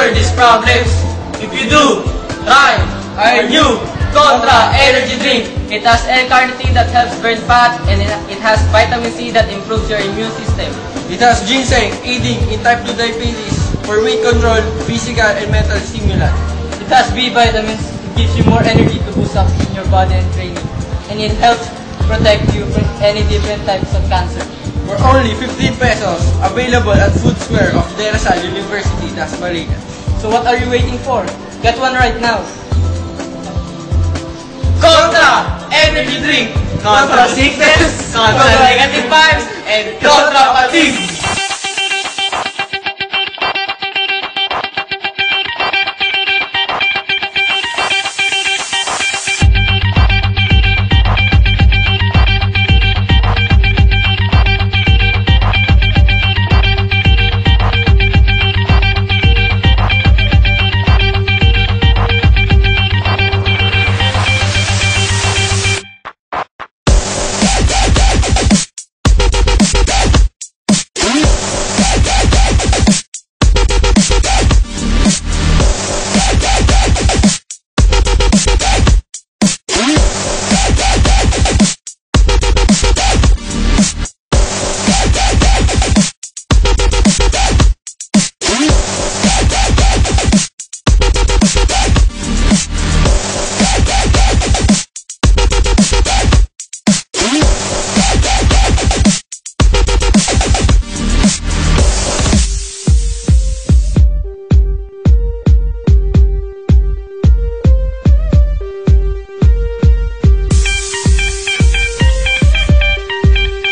conquer these problems. If you do, try our new Contra Energy Drink. It has L-carnitine that helps burn fat, and it has vitamin C that improves your immune system. It has ginseng, aiding in type 2 diabetes for weight control, physical and mental stimulant. It has B vitamins. It gives you more energy to boost up in your body and training. And it helps protect you from any different types of cancer. For only 15 pesos, available at Food Square of De La Salle University, Dasmariñas. So what are you waiting for? Get one right now. Contra Energy Drink. Contra sickness, contra negative vibes, and contra fatigue.